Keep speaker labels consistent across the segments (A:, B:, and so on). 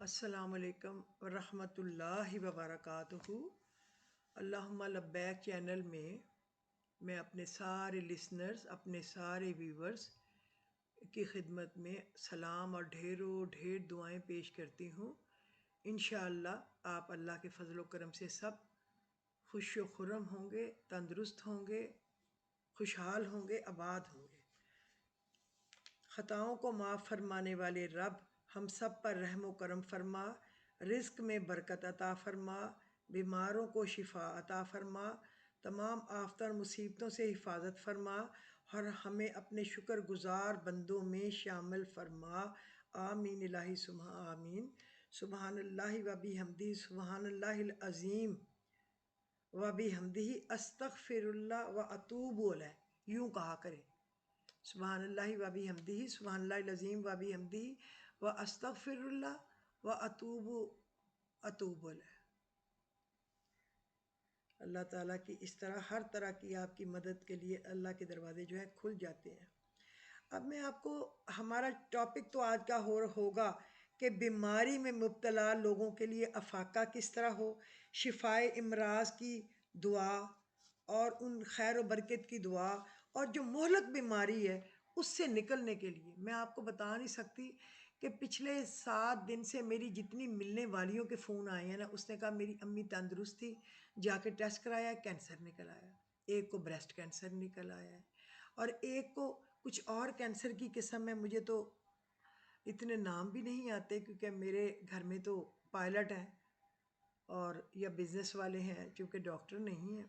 A: السلام علیکم ورحمۃ اللہ وبرکاتہ۔ اللہم لبیک چینل میں اپنے سارے لسنرز، اپنے سارے ویورز کی خدمت میں سلام اور ڈھیروں ڈھیر دعائیں پیش کرتی ہوں۔ انشاءاللہ آپ اللہ کے فضل و کرم سے سب خوش و خرم ہوں گے، تندرست ہوں گے، خوشحال ہوں گے، آباد ہوں گے۔ خطاؤں کو معاف فرمانے والے رب ہم سب پر رحم و کرم فرما، رزق میں برکت عطا فرما، بیماروں کو شفا عطا فرما، تمام آفتوں اور مصیبتوں سے حفاظت فرما اور ہمیں اپنے شکر گزار بندوں میں شامل فرما۔ آمین الہی ثم آمین۔ سبحان اللہ و بحمدہ، سبحان اللہ العظیم و بحمدہ، استغفر اللہ و اتوب الیہ، یوں کہا کریں۔ سبحان اللہ و بحمدہ، سبحان اللہ العظیم و بحمدہ و استغفر اللہ و اتوب الیہ۔ اللہ تعالیٰ کی اس طرح ہر طرح کی آپ کی مدد کے لیے اللہ کے دروازے جو ہیں کھل جاتے ہیں۔ اب میں آپ کو، ہمارا ٹاپک تو آج کا ہوگا کہ بیماری میں مبتلا لوگوں کے لیے افاقہ کس طرح ہو، شفائے امراض کی دعا اور ان خیر و برکت کی دعا، اور جو مہلک بیماری ہے اس سے نکلنے کے لیے میں آپ کو بتا نہیں سکتی کہ پچھلے 7 دن سے میری جتنی ملنے والیوں کے فون آئے ہیں نا، اس نے کہا میری امی تندرست تھی، جا کے ٹیسٹ کرایا، کینسر نکل آیا، ایک کو بریسٹ کینسر نکل آیا ہے اور ایک کو کچھ اور کینسر کی قسم ہے، مجھے تو اتنے نام بھی نہیں آتے کیونکہ میرے گھر میں تو پائلٹ ہیں اور یا بزنس والے ہیں، چونکہ ڈاکٹر نہیں ہیں۔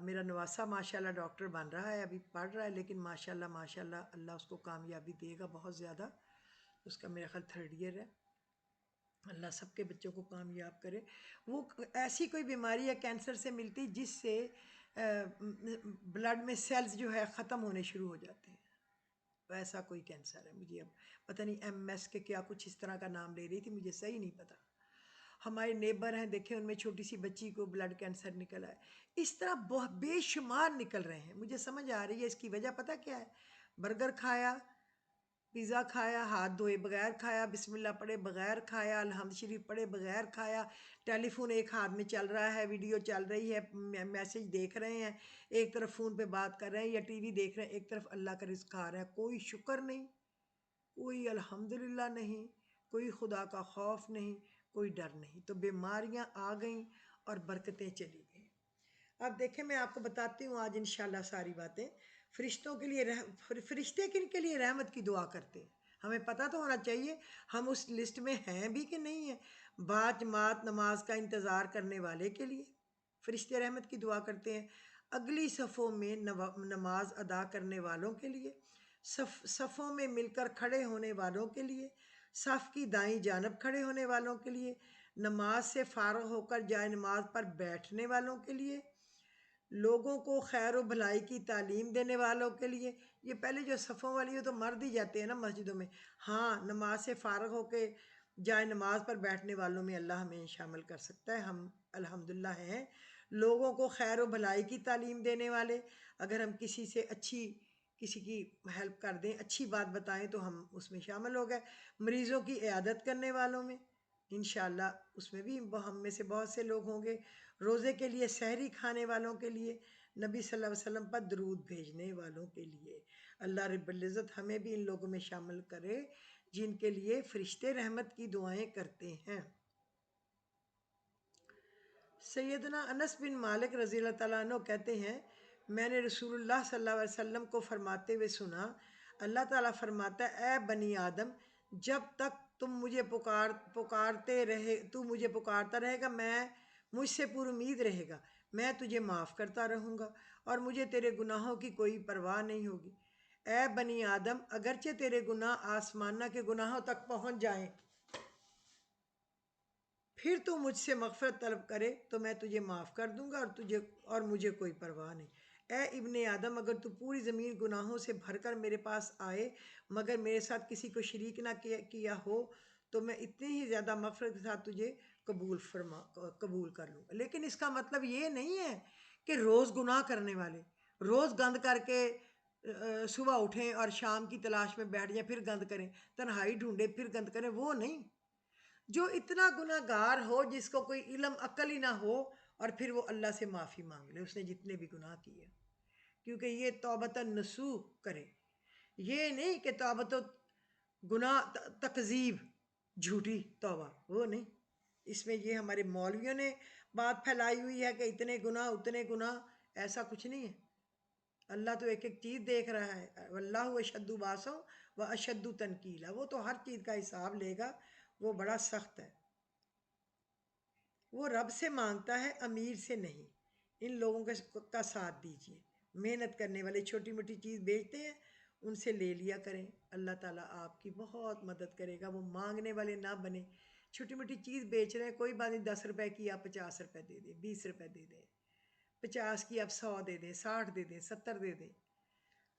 A: میرا نواسا ماشاءاللہ ڈاکٹر بن رہا ہے، ابھی پڑھ رہا ہے، لیکن ماشاءاللہ اللہ اس کو کامیابی دے گا بہت زیادہ۔ اس کا میرا خیال 3rd ایئر ہے۔ اللہ سب کے بچوں کو کامیاب کرے۔ وہ ایسی کوئی بیماری ہے کینسر سے ملتی جس سے بلڈ میں سیلز جو ہے ختم ہونے شروع ہو جاتے ہیں، ویسا کوئی کینسر ہے۔ مجھے اب پتہ نہیں MS کے کیا کچھ اس طرح کا نام لے رہی تھی، مجھے صحیح نہیں پتہ۔ ہمارے نیبر ہیں، دیکھیں ان میں چھوٹی سی بچی کو بلڈ کینسر نکل آئے۔ اس طرح بہت بے شمار نکل رہے ہیں۔ مجھے سمجھ آ رہی ہے اس کی وجہ پتہ کیا ہے؟ برگر کھایا، پیزا کھایا، ہاتھ دھوئے بغیر کھایا، بسم اللہ پڑھے بغیر کھایا، الحمد شریف پڑھے بغیر کھایا، ٹیلی فون ایک ہاتھ میں چل رہا ہے، ویڈیو چل رہی ہے، میسج دیکھ رہے ہیں، ایک طرف فون پہ بات کر رہے ہیں یا ٹی وی دیکھ رہے ہیں، ایک طرف اللہ کا رزق کھا رہے ہیں۔ کوئی شکر نہیں، کوئی الحمدللہ نہیں، کوئی خدا کا خوف نہیں، کوئی ڈر نہیں۔ تو بیماریاں آ گئیں اور برکتیں چلی گئیں۔ اب دیکھیں میں آپ کو بتاتی ہوں آج انشاءاللہ ساری باتیں۔ فرشتوں کے لیے فرشتے کن کے لیے رحمت کی دعا کرتے ہیں، ہمیں پتہ تو ہونا چاہیے ہم اس لسٹ میں ہیں بھی کہ نہیں ہیں۔ باجماعت نماز کا انتظار کرنے والے کے لیے فرشتے رحمت کی دعا کرتے ہیں، اگلی صفوں میں نماز ادا کرنے والوں کے لیے، صفوں میں مل کر کھڑے ہونے والوں کے لیے، صف کی دائیں جانب کھڑے ہونے والوں کے لیے، نماز سے فارغ ہو کر جائے نماز پر بیٹھنے والوں کے لیے، لوگوں کو خیر و بھلائی کی تعلیم دینے والوں کے لیے۔ یہ پہلے جو صفوں والی ہے تو مرد ہی جاتے ہیں نا مسجدوں میں، ہاں نماز سے فارغ ہو کے جائے نماز پر بیٹھنے والوں میں اللہ ہمیں شامل کر سکتا ہے، ہم الحمدللہ ہیں۔ لوگوں کو خیر و بھلائی کی تعلیم دینے والے، اگر ہم کسی سے کسی کی ہیلپ کر دیں، اچھی بات بتائیں تو ہم اس میں شامل ہو گئے۔ مریضوں کی عیادت کرنے والوں میں انشاءاللہ اس میں بھی ہم میں سے بہت سے لوگ ہوں گے۔ روزے کے لیے سحری کھانے والوں کے لیے، نبی صلی اللہ علیہ وسلم پر درود بھیجنے والوں کے لیے۔ اللہ رب العزت ہمیں بھی ان لوگوں میں شامل کرے جن کے لیے فرشتے رحمت کی دعائیں کرتے ہیں۔ سیدنا انس بن مالک رضی اللہ تعالیٰ عنہ کہتے ہیں، میں نے رسول اللہ صلی اللہ علیہ وسلم کو فرماتے ہوئے سنا، اللہ تعالیٰ فرماتا ہے، اے بنی آدم، جب تک تم مجھے پکارتا رہے گا، مجھ سے پر امید رہے گا، میں تجھے معاف کرتا رہوں گا اور مجھے تیرے گناہوں کی کوئی پرواہ نہیں ہوگی۔ اے بنی آدم، اگرچہ تیرے گناہ آسمانہ کے گناہوں تک پہنچ جائیں، پھر تو مجھ سے مغفرت طلب کرے تو میں تجھے معاف کر دوں گا اور مجھے کوئی پرواہ نہیں۔ اے ابن آدم، اگر تو پوری زمین گناہوں سے بھر کر میرے پاس آئے مگر میرے ساتھ کسی کو شریک نہ کیا ہو تو میں اتنی ہی زیادہ مغفرت کے ساتھ تجھے قبول کر لوں گا۔ لیکن اس کا مطلب یہ نہیں ہے کہ روز گناہ کرنے والے روز گند کر کے صبح اٹھیں اور شام کی تلاش میں بیٹھ جائیں، پھر گند کریں، تنہائی ڈھونڈیں پھر گند کریں، وہ نہیں۔ جو اتنا گناہ گار ہو جس کو کوئی علم عقل ہی نہ ہو اور پھر وہ اللہ سے معافی مانگ لے اس نے جتنے بھی گناہ کیے، کیونکہ یہ توبۃ النصوح کرے، یہ نہیں کہ توبۃ گناہ تکذیب، جھوٹی توبہ، وہ نہیں۔ اس میں یہ ہمارے مولویوں نے بات پھیلائی ہوئی ہے کہ اتنے گناہ اتنے گناہ، ایسا کچھ نہیں ہے۔ اللہ تو ایک ایک چیز دیکھ رہا ہے، واللہ اشد باسوں و اشد تنکیلا، وہ تو ہر چیز کا حساب لے گا، وہ بڑا سخت ہے۔ وہ رب سے مانگتا ہے، امیر سے نہیں۔ ان لوگوں کا ساتھ دیجیے، محنت کرنے والے چھوٹی موٹی چیز بیچتے ہیں، ان سے لے لیا کریں، اللہ تعالیٰ آپ کی بہت مدد کرے گا، وہ مانگنے والے نہ بنے۔ چھوٹی موٹی چیز بیچ رہے ہیں، کوئی بات نہیں، 10 روپے کی آپ 50 روپے دے دیں، 20 روپے دے دیں، 50 کی آپ 100 دے دیں، 60 دے دیں، 70 دے دیں،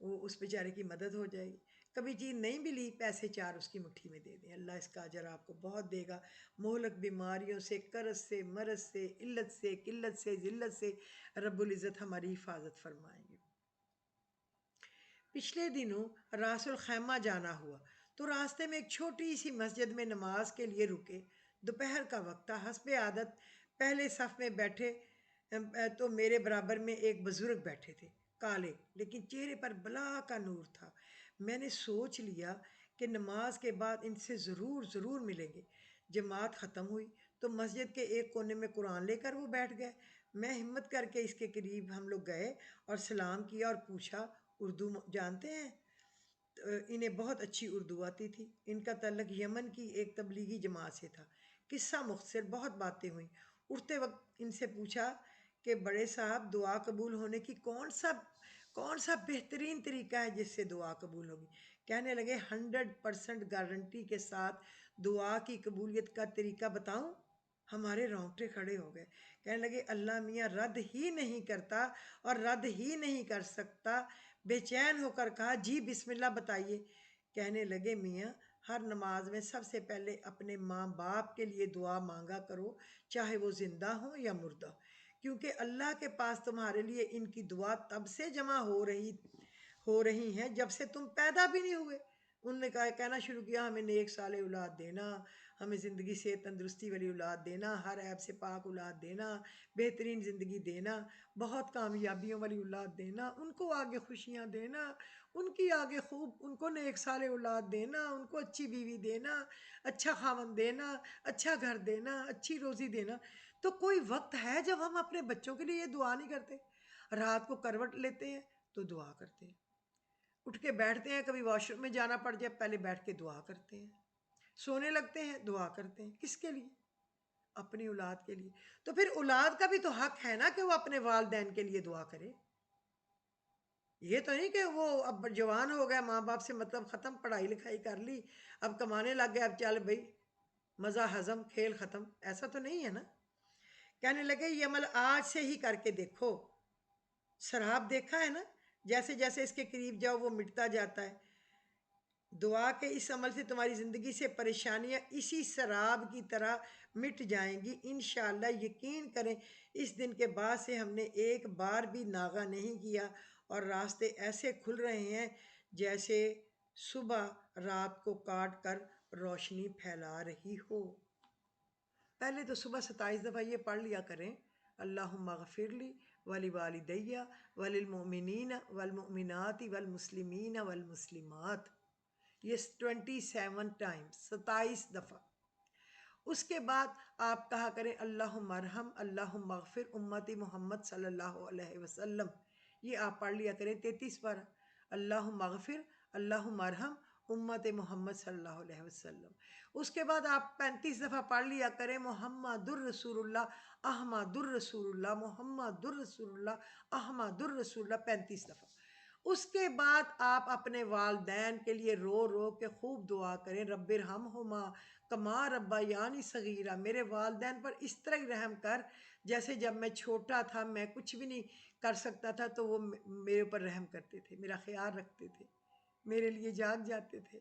A: وہ اس بیچارے کی مدد ہو جائے گی۔ کبھی چیز نہیں ملی، پیسے 4 اس کی مٹھی میں دے دیں، اللہ اس کا اجر آپ کو بہت دے گا۔ مہلک بیماریوں سے، قرض سے، مرض سے، علت سے، قلت سے، ذلت سے رب العزت ہماری حفاظت فرمائیں گے۔ پچھلے دنوں راس الخیمہ جانا ہوا تو راستے میں ایک چھوٹی سی مسجد میں نماز کے لیے رکے۔ دوپہر کا وقت تھا، حسب عادت پہلے صف میں بیٹھے تو میرے برابر میں ایک بزرگ بیٹھے تھے، کالے لیکن چہرے پر بلا کا نور تھا۔ میں نے سوچ لیا کہ نماز کے بعد ان سے ضرور ملیں گے۔ جماعت ختم ہوئی تو مسجد کے ایک کونے میں قرآن لے کر وہ بیٹھ گئے۔ میں ہمت کر کے اس کے قریب ہم لوگ گئے اور سلام کیا اور پوچھا، اردو جانتے ہیں؟ انہیں بہت اچھی اردو آتی تھی۔ ان کا تعلق یمن کی ایک تبلیغی جماعت سے تھا۔ قصہ مختصر، بہت باتیں ہوئیں۔ اٹھتے وقت ان سے پوچھا کہ بڑے صاحب، دعا قبول ہونے کی کون سا بہترین طریقہ ہے جس سے دعا قبول ہوگی؟ کہنے لگے 100% گارنٹی کے ساتھ دعا کی قبولیت کا طریقہ بتاؤں؟ ہمارے رونگٹے کھڑے ہو گئے۔ کہنے لگے اللہ میاں رد ہی نہیں کرتا اور رد ہی نہیں کر سکتا۔ بے چین ہو کر کہا جی بسم اللہ بتائیے۔ کہنے لگے میاں ہر نماز میں سب سے پہلے اپنے ماں باپ کے لیے دعا مانگا کرو، چاہے وہ زندہ ہوں یا مردہ، کیونکہ اللہ کے پاس تمہارے لیے ان کی دعا تب سے جمع ہو رہی ہیں جب سے تم پیدا بھی نہیں ہوئے۔ انہوں نے کہنا شروع کیا ہمیں نیک صالح اولاد دینا، ہمیں زندگی سے تندرستی والی اولاد دینا، ہر عیب سے پاک اولاد دینا، بہترین زندگی دینا، بہت کامیابیوں والی اولاد دینا، ان کو آگے خوشیاں دینا، ان کی آگے خوب، ان کو نیک صالح اولاد دینا، ان کو اچھی بیوی دینا، اچھا خاوند دینا، اچھا گھر دینا، اچھی روزی دینا۔ تو کوئی وقت ہے جب ہم اپنے بچوں کے لیے یہ دعا نہیں کرتے؟ رات کو کروٹ لیتے ہیں تو دعا کرتے ہیں، اٹھ کے بیٹھتے ہیں، کبھی واش روم میں جانا پڑ جائے پہلے بیٹھ کے دعا کرتے ہیں، سونے لگتے ہیں دعا کرتے ہیں۔ کس کے لیے؟ اپنی اولاد کے لیے۔ تو پھر اولاد کا بھی تو حق ہے نا کہ وہ اپنے والدین کے لیے دعا کرے۔ یہ تو نہیں کہ وہ اب جوان ہو گئے، ماں باپ سے مطلب ختم، پڑھائی لکھائی کر لی، اب کمانے لگ گئے، اب چل بھائی مزہ ہضم، کھیل ختم، ایسا تو نہیں ہے نا۔ کہنے لگے یہ عمل آج سے ہی کر کے دیکھو۔ سراب دیکھا ہے نا، جیسے جیسے اس کے قریب جاؤ وہ مٹتا جاتا ہے۔ دعا کے اس عمل سے تمہاری زندگی سے پریشانیاں اسی سراب کی طرح مٹ جائیں گی انشاءاللہ۔ یقین کریں اس دن کے بعد سے ہم نے ایک بار بھی ناغہ نہیں کیا اور راستے ایسے کھل رہے ہیں جیسے صبح رات کو کاٹ کر روشنی پھیلا رہی ہو۔ پہلے تو صبح 27 دفعہ یہ پڑھ لیا کریں، اللہم اغفر لی ولوالدی وللمؤمنین والمؤمنات والمسلمین والمسلمات، یہ 27 ٹائمز، 27 دفعہ۔ اس کے بعد آپ کہا کریں اللہم ارحم اللہم اغفر امتی محمد صلی اللہ علیہ وسلم، یہ آپ پڑھ لیا کریں 33 بار، اللہم اغفر اللہم ارحم امت محمد صلی اللہ علیہ وسلم۔ اس کے بعد آپ 35 دفعہ پڑھ لیا کریں محمد الرسول اللہ احمد الرسول اللہ محمد الرسول اللہ احمد الرسول اللہ، 35 دفعہ۔ اس کے بعد آپ اپنے والدین کے لیے رو رو کے خوب دعا کریں، رب ارحمہما کما ربیانی صغیرہ، میرے والدین پر اس طرح ہی رحم کر جیسے جب میں چھوٹا تھا، میں کچھ بھی نہیں کر سکتا تھا تو وہ میرے اوپر رحم کرتے تھے، میرا خیال رکھتے تھے، میرے لیے جاگ جاتے تھے،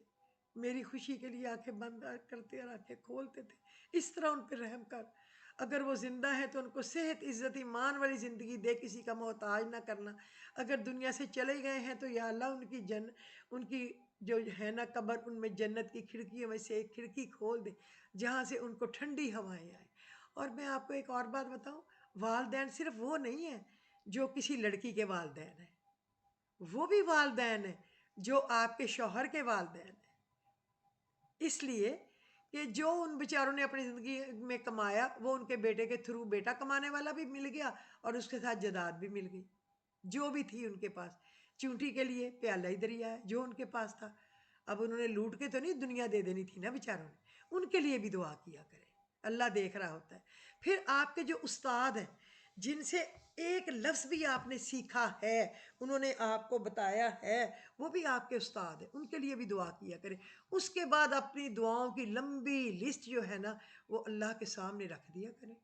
A: میری خوشی کے لیے آنکھیں بند کرتے اور آنکھیں کھولتے تھے، اس طرح ان پہ رحم کر۔ اگر وہ زندہ ہے تو ان کو صحت عزت ایمان والی زندگی دے، کسی کا محتاج نہ کرنا۔ اگر دنیا سے چلے گئے ہیں تو یا اللہ ان کی جو ہے نا قبر، ان میں جنت کی کھڑکیوں میں سے ایک کھڑکی کھول دے جہاں سے ان کو ٹھنڈی ہوائیں آئیں۔ اور میں آپ کو ایک اور بات بتاؤں، والدین صرف وہ نہیں ہیں جو کسی لڑکی کے والدین ہیں، وہ بھی والدین ہیں جو آپ کے شوہر کے والدین ہیں۔ اس لیے کہ جو ان بیچاروں نے اپنی زندگی میں کمایا وہ ان کے بیٹے کے تھرو بیٹا کمانے والا بھی مل گیا اور اس کے ساتھ جائیداد بھی مل گئی جو بھی تھی ان کے پاس۔ چونٹی کے لیے پیالہ ہی دریا ہے جو ان کے پاس تھا، اب انہوں نے لوٹ کے تو نہیں دنیا دے دینی تھی نا بیچاروں نے، ان کے لیے بھی دعا کیا کرے، اللہ دیکھ رہا ہوتا ہے۔ پھر آپ کے جو استاد ہیں جن سے ایک لفظ بھی آپ نے سیکھا ہے، انہوں نے آپ کو بتایا ہے، وہ بھی آپ کے استاد ہیں، ان کے لیے بھی دعا کیا کرے۔ اس کے بعد اپنی دعاؤں کی لمبی لسٹ جو ہے نا وہ اللہ کے سامنے رکھ دیا کریں۔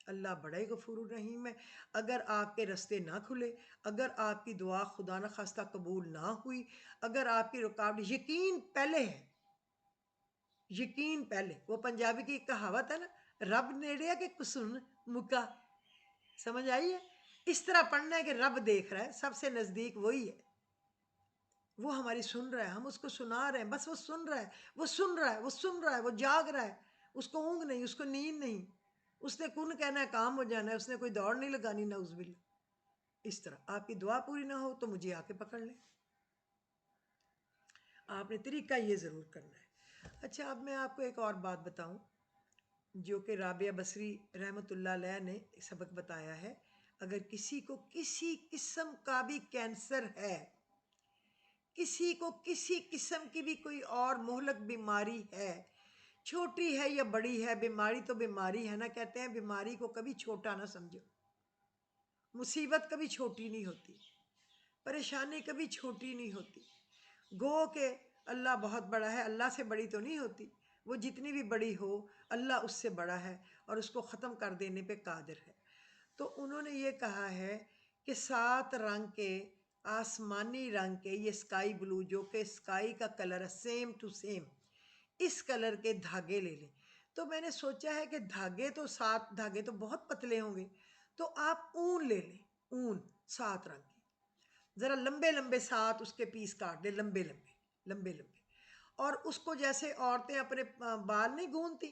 A: اللہ بڑا ہی غفور الرحیم ہے۔ اگر آپ کے رستے نہ کھلے، اگر آپ کی دعا خدا نخواستہ قبول نہ ہوئی، اگر آپ کی رکاوٹ، یقین پہلے ہے، یقین پہلے۔ وہ پنجابی کی ایک کہاوت ہے نا، رب نیڑے ہے کہ کسن مکا، سمجھ آئی ہے؟ اس طرح پڑھنا ہے کہ رب دیکھ رہا ہے، سب سے نزدیک وہی ہے، وہ ہماری سن رہا ہے، ہم اس کو سنا رہے ہیں، بس وہ سن رہا ہے، وہ سن رہا ہے، وہ سن رہا ہے، وہ جاگ رہا ہے، اس کو اونگ نہیں، اس کو نیند نہیں، اس نے کن کہنا ہے کام ہو جانا ہے، اس نے کوئی دوڑ نہیں لگانی، نعوذ باللہ۔ اس طرح آپ کی دعا پوری نہ ہو تو مجھے آ کے پکڑ لیں، آپ نے طریقہ یہ ضرور کرنا ہے۔ اچھا اب میں آپ کو ایک اور بات بتاؤں جو کہ رابعہ بصری رحمۃ اللہ علیہ نے سبق بتایا ہے۔ اگر کسی کو کسی قسم کا بھی کینسر ہے، کسی کو کسی قسم کی بھی کوئی اور مہلک بیماری ہے، چھوٹی ہے یا بڑی ہے، بیماری تو بیماری ہے نا، کہتے ہیں بیماری کو کبھی چھوٹا نہ سمجھو، مصیبت کبھی چھوٹی نہیں ہوتی، پریشانی کبھی چھوٹی نہیں ہوتی۔ گو کہ اللہ بہت بڑا ہے، اللہ سے بڑی تو نہیں ہوتی، وہ جتنی بھی بڑی ہو اللہ اس سے بڑا ہے اور اس کو ختم کر دینے پہ قادر ہے۔ تو انہوں نے یہ کہا ہے کہ 7 رنگ کے، آسمانی رنگ کے، یہ اسکائی بلو جو کہ اسکائی کا کلر ہے، سیم ٹو سیم، اس کلر کے دھاگے لے لیں۔ تو میں نے سوچا ہے کہ دھاگے تو 7 دھاگے تو بہت پتلے ہوں گے، تو آپ اون لے لیں، اون 7 رنگ کی، ذرا لمبے لمبے 7 اس کے پیس کاٹ دیں، لمبے لمبے لمبے لمبے، اور اس کو جیسے عورتیں اپنے بال نہیں گونتی،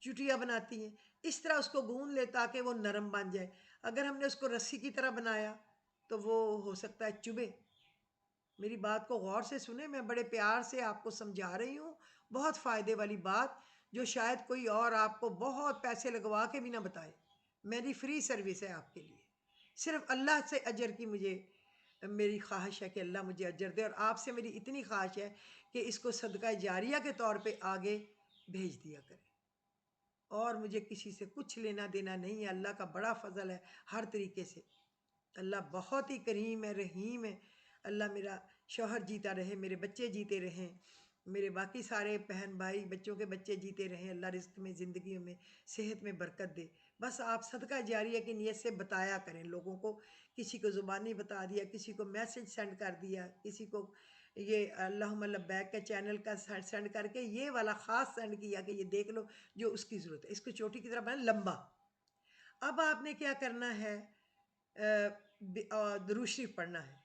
A: چٹیاں بناتی ہیں، اس طرح اس کو گون لے تاکہ وہ نرم بن جائے۔ اگر ہم نے اس کو رسی کی طرح بنایا تو وہ ہو سکتا ہے چبھے۔ میری بات کو غور سے سنیں، میں بڑے پیار سے آپ کو سمجھا رہی ہوں، بہت فائدے والی بات جو شاید کوئی اور آپ کو بہت پیسے لگوا کے بھی نہ بتائے، میری فری سروس ہے آپ کے لیے، صرف اللہ سے اجر کی میری خواہش ہے کہ اللہ مجھے اجر دے، اور آپ سے میری اتنی خواہش ہے کہ اس کو صدقہ جاریہ کے طور پہ آگے بھیج دیا کرے۔ اور مجھے کسی سے کچھ لینا دینا نہیں ہے، اللہ کا بڑا فضل ہے ہر طریقے سے، اللہ بہت ہی کریم ہے، رحیم ہے۔ اللہ میرا شوہر جیتا رہے، میرے بچے جیتے رہیں، میرے باقی سارے بہن بھائی بچوں کے بچے جیتے رہیں، اللہ رزق میں، زندگیوں میں، صحت میں برکت دے۔ بس آپ صدقہ جاریہ کی نیت سے بتایا کریں لوگوں کو، کسی کو زبانی بتا دیا، کسی کو میسج سینڈ کر دیا، کسی کو یہ اللہم لبیک کے چینل کا سینڈ کر کے یہ والا خاص سینڈ کیا کہ یہ دیکھ لو جو اس کی ضرورت ہے، اس کو چوٹی کی طرح بنا لمبا۔ اب آپ نے کیا کرنا ہے، درود شریف پڑھنا ہے،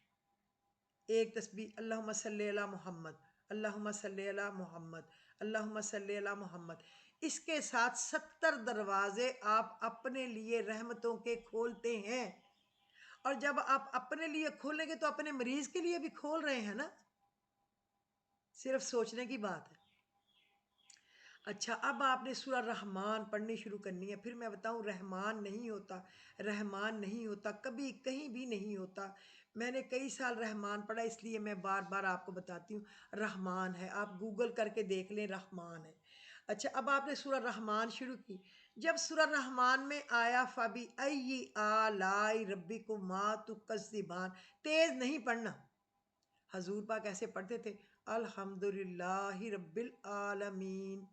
A: ایک تسبیح، اللہم صلی علی محمد، اللہم صلی علی محمد، اللہم صلی علی محمد، اس کے ساتھ 70 دروازے آپ اپنے لیے رحمتوں کے کھولتے ہیں۔ اور جب آپ اپنے لیے کھولیں گے تو اپنے مریض کے لیے بھی کھول رہے ہیں نا، صرف سوچنے کی بات ہے۔ اچھا اب آپ نے سورہ رحمان پڑھنی شروع کرنی ہے۔ پھر میں بتاؤں، رحمان نہیں ہوتا، رحمان نہیں ہوتا، کبھی کہیں بھی نہیں ہوتا۔ میں نے کئی سال رحمان پڑھا، اس لیے میں بار بار آپ کو بتاتی ہوں رحمان ہے، آپ گوگل کر کے دیکھ لیں، رحمان ہے۔ اچھا اب آپ نے سورہ رحمان شروع کی، جب سورہ رحمان میں آیا فَبِأَيِّ آلَاءِ رَبِّكُمَا تُكَذِّبَانِ، تیز نہیں پڑھنا۔ حضور پاک ایسے پڑھتے تھے، الحمدللہ رب العالمین،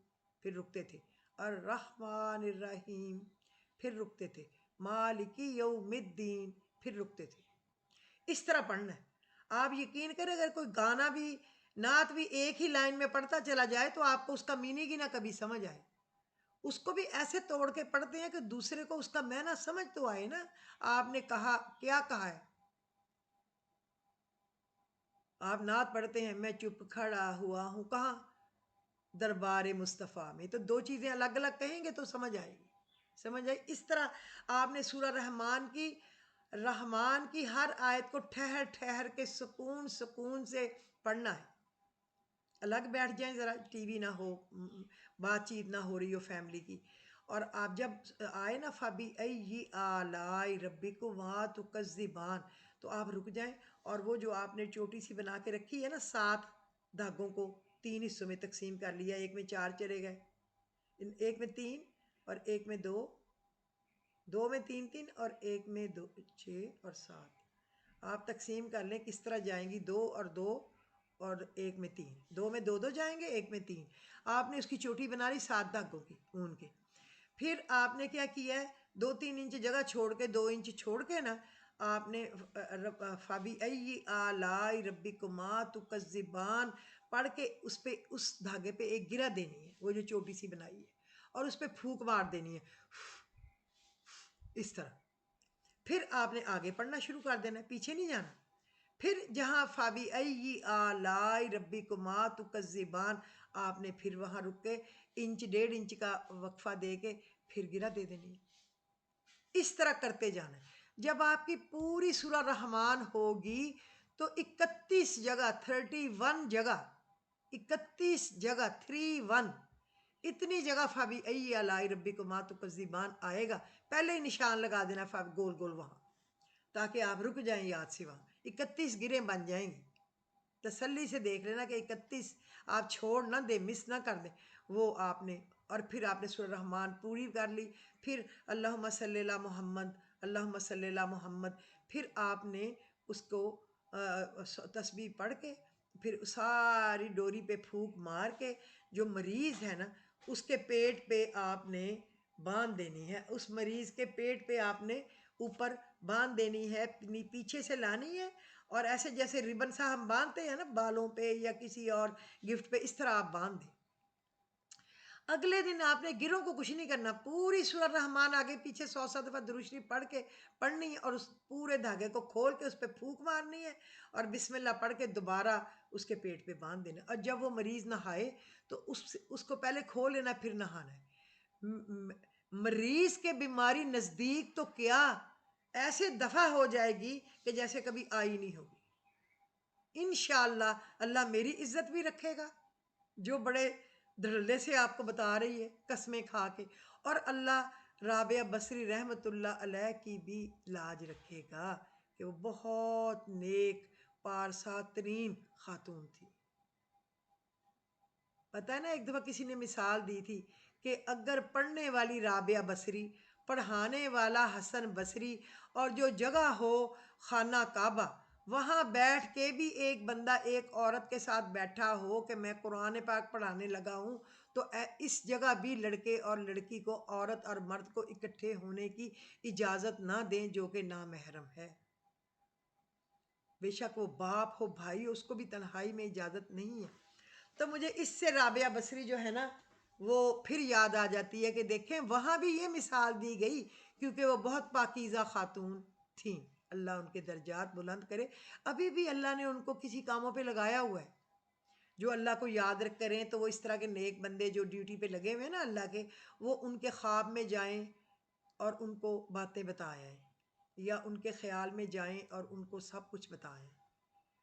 A: پھر رکتے تھے، الرحمن الرحیم، پھر رکتے تھے، مالک یوم الدین، پھر رکتے تھے۔ اس طرح پڑھنا ہے۔ آپ یقین کریں اگر کوئی گانا بھی، نعت بھی ایک ہی لائن میں پڑھتا چلا جائے تو آپ کو اس کا میننگ ہی نہ کبھی سمجھ آئے۔ اس کو بھی ایسے توڑ کے پڑھتے ہیں کہ دوسرے کو اس کا معنی سمجھ تو آئے نا. آپ نے کہا کیا کہا ہے؟ آپ نعت پڑھتے ہیں میں چپ کھڑا ہوا ہوں کہاں؟ دربار مصطفیٰ میں. تو دو چیزیں الگ الگ کہیں گے تو سمجھ آئے گی. سمجھ آئی؟ اس طرح آپ نے سورہ رحمان کی ہر آیت کو ٹھہر ٹھہر کے سکون سکون سے پڑھنا ہے. الگ بیٹھ جائیں ذرا، ٹی وی نہ ہو، بات چیت نہ ہو رہی ہو فیملی کی، اور آپ جب آئے نا فَبِأَيِّ آلَاءِ رَبِّكُمَا وہاں تُكَذِّبَانِ، تو آپ رک جائیں اور وہ جو آپ نے چوٹی سی بنا کے رکھی ہے نا 7 دھاگوں کو 3 حصوں میں تقسیم کر لیا، ایک میں 4 چلے گئے، ایک میں 3 اور ایک میں 2، 2 میں 3 3 اور ایک میں 2 6 اور 7. آپ تقسیم کر لیں کس طرح جائیں گی، 2 اور 2 اور ایک میں 3، 2 میں 2 2 جائیں گے، ایک میں 3. آپ نے اس کی چوٹی بنا لی 7 دھاگوں کی اون کے. پھر آپ نے کیا کیا ہے، 2-3 انچ جگہ چھوڑ کے 2 انچ چھوڑ کے نا آپ نے فَبِأَيِّ آلَاءِ رَبِّكُمَا تُكَذِّبَانِ پڑھ کے اس دھاگے پہ ایک گرہ دینی ہے، وہ جو چوٹی سی بنائی ہے، اور اس پہ پھونک مار دینی ہے اس طرح. پھر آپ نے آگے پڑھنا شروع کر دینا ہے، پیچھے نہیں جانا. پھر جہاں فَبِأَيِّ آلَاءِ رَبِّكُمَا تُكَذِّبَانِ آپ نے پھر وہاں رک کے انچ 1.5 انچ کا وقفہ دے کے پھر گرہ دے دینی ہے. اس طرح کرتے جانا ہے. جب آپ کی پوری سورہ رحمان ہوگی تو 31 جگہ 31 جگہ 31 جگہ 31 اتنی جگہ فَبِأَيِّ آلَاءِ رَبِّكُمَا تُكَذِّبَانِ آئے گا. پہلے ہی نشان لگا دینا گول گول وہاں، تاکہ آپ رک جائیں یاد سے. وہاں 31 گریں بن جائیں گی. تسلی سے دیکھ لینا کہ 31 آپ چھوڑ نہ دیں، مس نہ کر دیں. وہ آپ نے، اور پھر آپ نے سورہ رحمان پوری کر لی. پھر اللہم صلی علی محمد، اللہم صلی علی محمد. پھر آپ نے اس کو تسبیح پڑھ کے پھر ساری ڈوری پہ پھونک مار کے جو مریض ہے نا اس کے پیٹ پہ آپ نے باندھ دینی ہے. اس مریض کے پیٹ پہ آپ نے اوپر باندھ دینی ہے، پیچھے سے لانی ہے، اور ایسے جیسے ریبن سا ہم باندھتے ہیں نا بالوں پہ یا کسی اور گفٹ پہ، اس طرح آپ باندھ دیں. اگلے دن آپ نے گروں کو کچھ نہیں کرنا، پوری سورہ رحمان آگے پیچھے 100 دفعہ درود شریف پڑھ کے پڑھنی ہے، اور اس پورے دھاگے کو کھول کے اس پہ پھونک مارنی ہے، اور بسم اللہ پڑھ کے دوبارہ اس کے پیٹ پہ باندھ دینا. اور جب وہ مریض نہائے تو اس کو پہلے کھول لینا پھر نہانا ہے. مریض کے بیماری نزدیک تو کیا ایسے دفع ہو جائے گی کہ جیسے کبھی آئی نہیں ہوگی. انشاءاللہ اللہ میری عزت بھی رکھے گا، جو بڑے دھڑلے سے آپ کو بتا رہی ہے قسمیں کھا کے، اور اللہ رابعہ بصری رحمت اللہ علیہ کی بھی لاج رکھے گا کہ وہ بہت نیک پارسا ترین خاتون تھی. پتہ ہے نا، ایک دفعہ کسی نے مثال دی تھی کہ اگر پڑھنے والی رابعہ بصری، پڑھانے والا حسن بصری، اور جو جگہ ہو خانہ کعبہ، وہاں بیٹھ کے بھی ایک بندہ ایک عورت کے ساتھ بیٹھا ہو کہ میں قرآن پاک پڑھانے لگا ہوں، تو اس جگہ بھی لڑکے اور لڑکی کو، عورت اور مرد کو اکٹھے ہونے کی اجازت نہ دیں جو کہ نامحرم ہے. بے شک وہ باپ ہو بھائی ہو، اس کو بھی تنہائی میں اجازت نہیں ہے. تو مجھے اس سے رابعہ بصری جو ہے نا وہ پھر یاد آ جاتی ہے کہ دیکھیں وہاں بھی یہ مثال دی گئی، کیونکہ وہ بہت پاکیزہ خاتون تھیں. اللہ ان کے درجات بلند کرے. ابھی بھی اللہ نے ان کو کسی کاموں پہ لگایا ہوا ہے. جو اللہ کو یاد رکھ کریں تو وہ اس طرح کے نیک بندے جو ڈیوٹی پہ لگے ہوئے ہیں نا اللہ کے، وہ ان کے خواب میں جائیں اور ان کو باتیں بتائیں، یا ان کے خیال میں جائیں اور ان کو سب کچھ بتائیں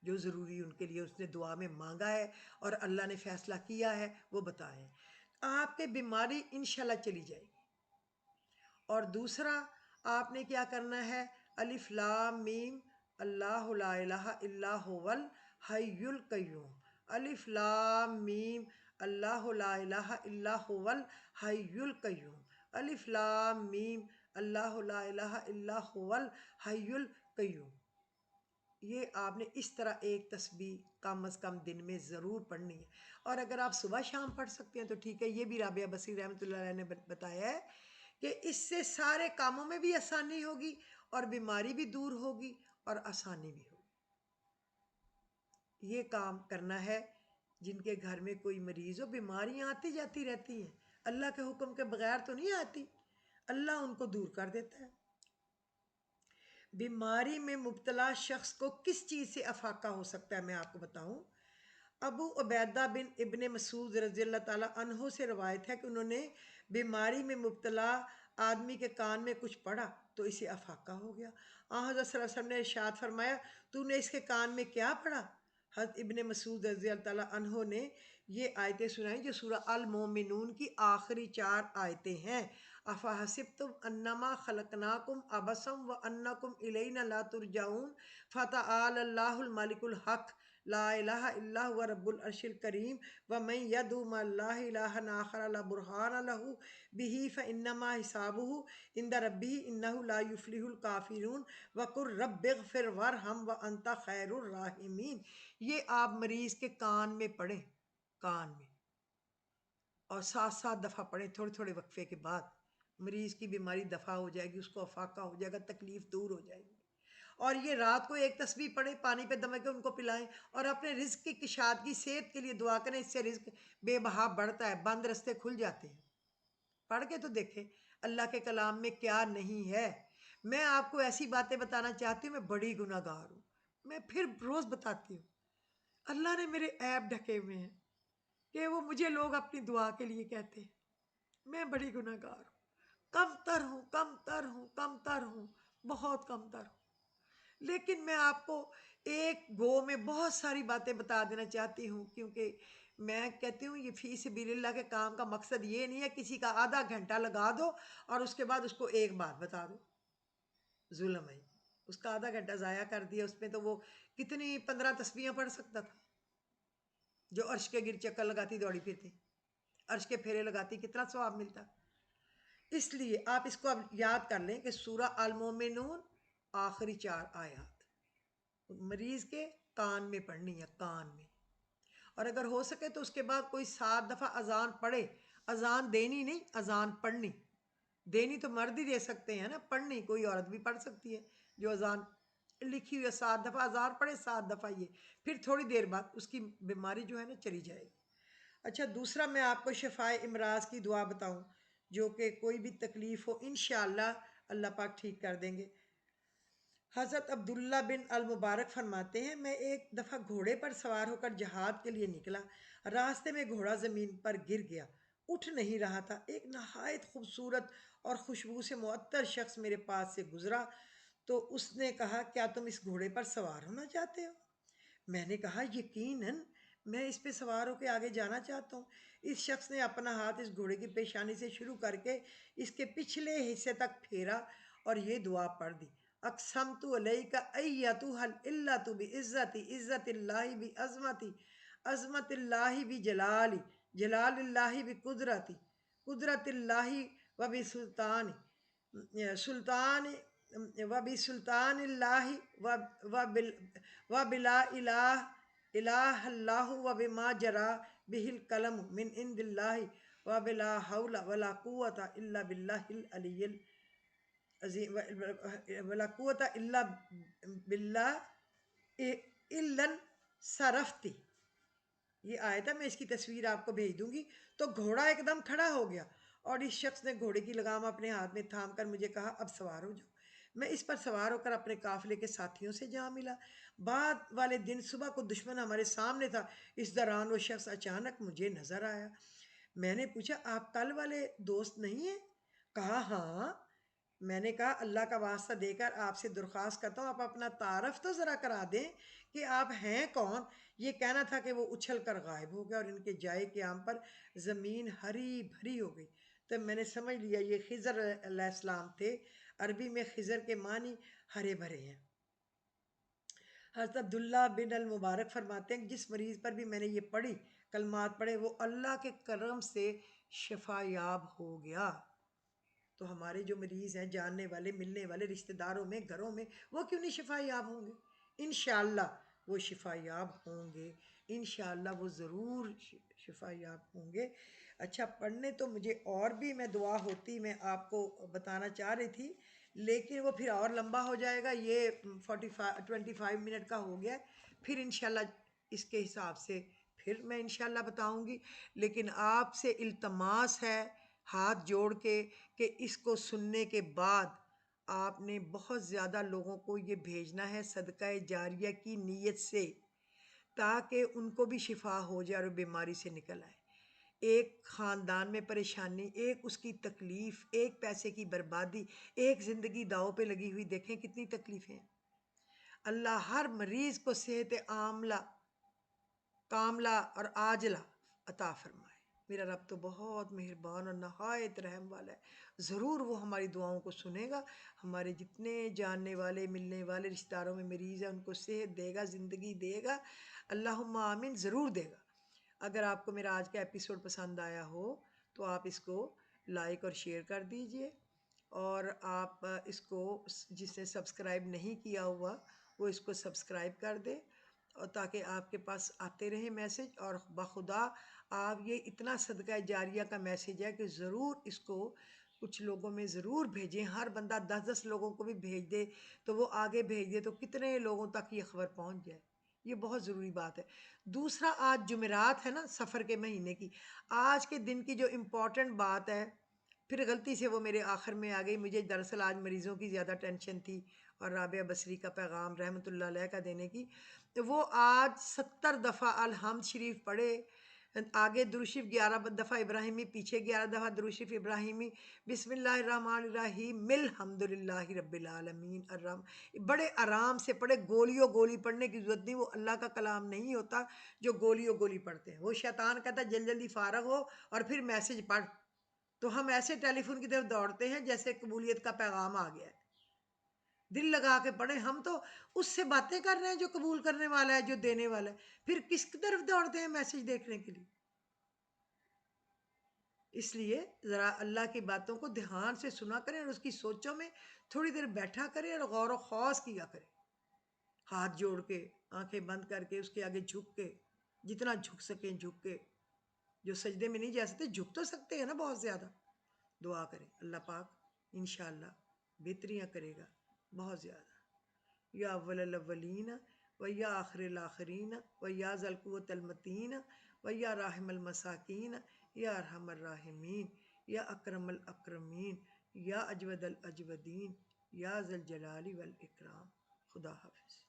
A: جو ضروری ان کے لیے اس نے دعا میں مانگا ہے اور اللہ نے فیصلہ کیا ہے، وہ بتائیں. آپ کے بیماری انشاءاللہ چلی جائے گی. اور دوسرا آپ نے کیا کرنا ہے، الف لام میم اللہ لا الہ الا هو الحی القیوم. الف لام میم اللہ لا الہ الا هو الحی القیوم. الف لام میم اللہ لا الہ الا هو الحی القیوم. یہ آپ نے اس طرح ایک تسبیح کم از کم دن میں ضرور پڑھنی ہے. اور اگر آپ صبح شام پڑھ سکتے ہیں تو ٹھیک ہے. یہ بھی رابعہ بصری رحمۃ اللہ علیہ نے بتایا ہے کہ اس سے سارے کاموں میں بھی آسانی ہوگی، اور بیماری بھی دور ہوگی، اور آسانی بھی ہوگی. یہ کام کرنا ہے. جن کے گھر میں کوئی مریض ہو، بیماریاں آتی جاتی رہتی ہیں، اللہ کے حکم کے بغیر تو نہیں آتی، اللہ ان کو دور کر دیتا ہے۔ بیماری میں مبتلا شخص کو کس چیز سے افاقہ ہو سکتا ہے، میں آپ کو بتاؤں۔ ابو عبیدہ بن ابن مسعود رضی اللہ تعالیٰ عنہ سے روایت ہے کہ انہوں نے بیماری میں مبتلا آدمی کے کان میں کچھ پڑا تو اسے افاقہ ہو گیا۔ حضرت صلی اللہ علیہ وسلم نے ارشاد فرمایا، تو نے اس کے کان میں کیا پڑا؟ حضرت ابن مسعود رضی اللہ تعالیٰ عنہ نے یہ آیتیں سنائیں جو سورہ المومنون کی آخری 4 آیتیں ہیں۔ افحسبتم انما خلقناکم عبثا وانکم الینا لا ترجعون فتعالی اللہ الملک الحق لا الہ الا هو رب العرش الکریم ومن یدعو مع اللہ الہا آخر لا برہان لہ بہ فانما حسابہ عند ربہ انہ لا یفلح الکافرون وقل رب اغفر وارحم وانت خیر الراحمین۔ یہ آپ مریض کے کان میں پڑھیں، کان میں، اور 7 دفعہ پڑھیں تھوڑے تھوڑے وقفے کے بعد، مریض کی بیماری دفع ہو جائے گی، اس کو افاقہ ہو جائے گا، تکلیف دور ہو جائے گی۔ اور یہ رات کو ایک تسبیح پڑھیں، پانی پہ دم کے ان کو پلائیں، اور اپنے رزق کی کشادگی صحت کے لیے دعا کریں، اس سے رزق بے بہا بڑھتا ہے، بند رستے کھل جاتے ہیں۔ پڑھ کے تو دیکھیں اللہ کے کلام میں کیا نہیں ہے۔ میں آپ کو ایسی باتیں بتانا چاہتی ہوں، میں بڑی گناہ گار ہوں، میں پھر روز بتاتی ہوں، اللہ نے میرے عیب ڈھکے ہوئے ہیں کہ وہ مجھے لوگ اپنی دعا کے لیے کہتے ہیں۔ میں بڑی گناہ گار ہوں، کم تر ہوں، کم تر ہوں، کم تر ہوں، بہت کم تر ہوں، لیکن میں آپ کو ایک گو میں بہت ساری باتیں بتا دینا چاہتی ہوں، کیونکہ میں کہتی ہوں یہ فی سبیل اللہ کے کام کا مقصد یہ نہیں ہے کسی کا آدھا گھنٹہ لگا دو اور اس کے بعد اس کو ایک بات بتا دو، ظلم ہے۔ اس کا آدھا گھنٹہ ضائع کر دیا، اس میں تو وہ کتنی 15 تسبیحیں پڑھ سکتا تھا، جو عرش کے گر چکر لگاتی دوڑی پھرتی، عرش کے پھیرے لگاتی، کتنا ثواب ملتا۔ اس لیے آپ اس کو اب یاد کر لیں کہ سورہ المومنون آخری 4 آیات مریض کے کان میں پڑھنی ہے، کان میں، اور اگر ہو سکے تو اس کے بعد کوئی 7 دفعہ اذان پڑھے، اذان دینی نہیں، اذان پڑھنی، دینی تو مرد ہی دے سکتے ہیں نا، پڑھنی کوئی عورت بھی پڑھ سکتی ہے، جو اذان لکھی ہوئی ہے 7 دفعہ اذان پڑھے، 7 دفعہ یہ، پھر تھوڑی دیر بعد اس کی بیماری جو ہے نا چلی جائے گی۔ اچھا، دوسرا میں آپ کو شفائے امراض کی دعا بتاؤں، جو کہ کوئی بھی تکلیف ہو انشاءاللہ اللہ پاک ٹھیک کر دیں گے۔ حضرت عبداللہ بن المبارک فرماتے ہیں، میں ایک دفعہ گھوڑے پر سوار ہو کر جہاد کے لیے نکلا، راستے میں گھوڑا زمین پر گر گیا، اٹھ نہیں رہا تھا۔ ایک نہایت خوبصورت اور خوشبو سے معطر شخص میرے پاس سے گزرا تو اس نے کہا، کیا تم اس گھوڑے پر سوار ہونا چاہتے ہو؟ میں نے کہا، یقیناً، میں اس پہ سوار ہو کے آگے جانا چاہتا ہوں۔ اس شخص نے اپنا ہاتھ اس گھوڑے کی پیشانی سے شروع کر کے اس کے پچھلے حصے تک پھیرا اور یہ دعا پڑھ دی، اقسمت علیک ایتھا العلۃ بعزتی عزت اللہ بعظمتی عظمت اللہ بجلالی جلال اللہ بقدرتی قدرت اللہ وبسلطان سلطان وبسلطان اللہ وبلا الہ الہ اللہ وبما جرا بہ القلم من عند اللہ وبلا حول ولا قوت الا باللہ العلی العظیم ولا قوت الا باللہ الا صرفتی۔ یہ آیت ہے، میں اس کی تصویر آپ کو بھیج دوں گی۔ تو گھوڑا ایک دم کھڑا ہو گیا اور اس شخص نے گھوڑے کی لگام اپنے ہاتھ میں تھام کر مجھے کہا، اب سوار ہو جاؤ۔ میں اس پر سوار ہو کر اپنے قافلے کے ساتھیوں سے جا ملا۔ بعد والے دن صبح کو دشمن ہمارے سامنے تھا، اس دوران وہ شخص اچانک مجھے نظر آیا۔ میں نے پوچھا، آپ کل والے دوست نہیں ہیں؟ کہا، ہاں۔ میں نے کہا، اللہ کا واسطہ دے کر آپ سے درخواست کرتا ہوں، آپ اپنا تعارف تو ذرا کرا دیں کہ آپ ہیں کون۔ یہ کہنا تھا کہ وہ اچھل کر غائب ہو گیا اور ان کے جائے قیام پر زمین ہری بھری ہو گئی۔ تو میں نے سمجھ لیا یہ خضر علیہ السلام تھے۔ عربی میں خضر کے معنی ہرے بھرے ہیں۔ حضرت عبداللہ بن المبارک فرماتے ہیں کہ جس مریض پر بھی میں نے یہ پڑھی کلمات پڑھے، وہ اللہ کے کرم سے شفا یاب ہو گیا۔ تو ہمارے جو مریض ہیں، جاننے والے، ملنے والے، رشتہ داروں میں، گھروں میں، وہ کیوں نہیں شفا یاب ہوں گے؟ انشاءاللہ وہ شفا یاب ہوں گے، انشاءاللہ وہ ضرور شفا یاب ہوں گے۔ اچھا، پڑھنے تو مجھے اور بھی میں دعا ہوتی میں آپ کو بتانا چاہ رہی تھی، لیکن وہ پھر اور لمبا ہو جائے گا۔ یہ 25 منٹ کا ہو گیا ہے، پھر انشاءاللہ اس کے حساب سے پھر میں انشاءاللہ بتاؤں گی، لیکن آپ سے التماس ہے ہاتھ جوڑ کے کہ اس کو سننے کے بعد آپ نے بہت زیادہ لوگوں کو یہ بھیجنا ہے صدقہ جاریہ کی نیت سے، تاکہ ان کو بھی شفا ہو جائے اور بیماری سے نکل آئے۔ ایک خاندان میں پریشانی، ایک اس کی تکلیف، ایک پیسے کی بربادی، ایک زندگی داؤ پہ لگی ہوئی، دیکھیں کتنی تکلیفیں ہیں۔ اللہ ہر مریض کو صحت عاملہ، کاملہ اور عاجلہ عطا فرمائے۔ میرا رب تو بہت مہربان اور نہایت رحم والا ہے، ضرور وہ ہماری دعاؤں کو سنے گا۔ ہمارے جتنے جاننے والے ملنے والے رشتہ داروں میں مریض ہیں ان کو صحت دے گا، زندگی دے گا، اللہم آمین ضرور دے گا۔ اگر آپ کو میرا آج کا ایپیسوڈ پسند آیا ہو تو آپ اس کو لائک اور شیئر کر دیجئے، اور آپ اس کو، جس نے سبسکرائب نہیں کیا ہوا وہ اس کو سبسکرائب کر دے، اور تاکہ آپ کے پاس آتے رہے میسج، اور بخدا آپ یہ اتنا صدقہ جاریہ کا میسج ہے کہ ضرور اس کو کچھ لوگوں میں ضرور بھیجیں۔ ہر بندہ 10 لوگوں کو بھی بھیج دے تو وہ آگے بھیج دے تو کتنے لوگوں تک یہ خبر پہنچ جائے، یہ بہت ضروری بات ہے۔ دوسرا، آج جمعرات ہے نا سفر کے مہینے کی، آج کے دن کی جو امپورٹنٹ بات ہے، پھر غلطی سے وہ میرے آخر میں آ گئی، مجھے دراصل آج مریضوں کی زیادہ ٹینشن تھی اور رابعہ بصری کا پیغام رحمۃ اللہ علیہ کا دینے کی، تو وہ آج 70 دفعہ الحمد شریف پڑھے، آگے درود شریف 11 دفعہ ابراہیمی، پیچھے 11 دفعہ درود شریف ابراہیمی، بسم اللہ الرحمن الرحیم الحمد للہ رب العالمین الرحمن، بڑے آرام سے پڑھے، گولی پڑھنے کی ضرورت نہیں، وہ اللہ کا کلام نہیں ہوتا جو گولی پڑھتے ہیں۔ وہ شیطان کہتا ہے جلدی فارغ ہو اور پھر میسج پڑھ، تو ہم ایسے ٹیلی فون کی طرف دوڑتے ہیں جیسے قبولیت کا پیغام آ گیا ہے۔ دل لگا کے پڑھیں، ہم تو اس سے باتیں کر رہے ہیں جو قبول کرنے والا ہے، جو دینے والا ہے، پھر کس کی طرف دوڑتے ہیں میسج دیکھنے کے لیے؟ اس لیے ذرا اللہ کی باتوں کو دھیان سے سنا کریں اور اس کی سوچوں میں تھوڑی دیر بیٹھا کریں اور غور و خوض کیا کریں، ہاتھ جوڑ کے، آنکھیں بند کر کے، اس کے آگے جھک کے، جتنا جھک سکیں جھک کے، جو سجدے میں نہیں جا سکتے جھک تو سکتے ہیں نا بہت زیادہ، دعا کریں، اللہ پاک انشاءاللہ بہتریاں کرے گا بہت زیادہ۔ یا اول الاولین و یا آخر الاخرین و یا ذا القوۃ المتین و یا راحم المساکین یا ارحم الراحمین یا اکرم الاکرمین یا اجود الاجودین یا ذا الجلال والاکرام۔ خدا حافظ۔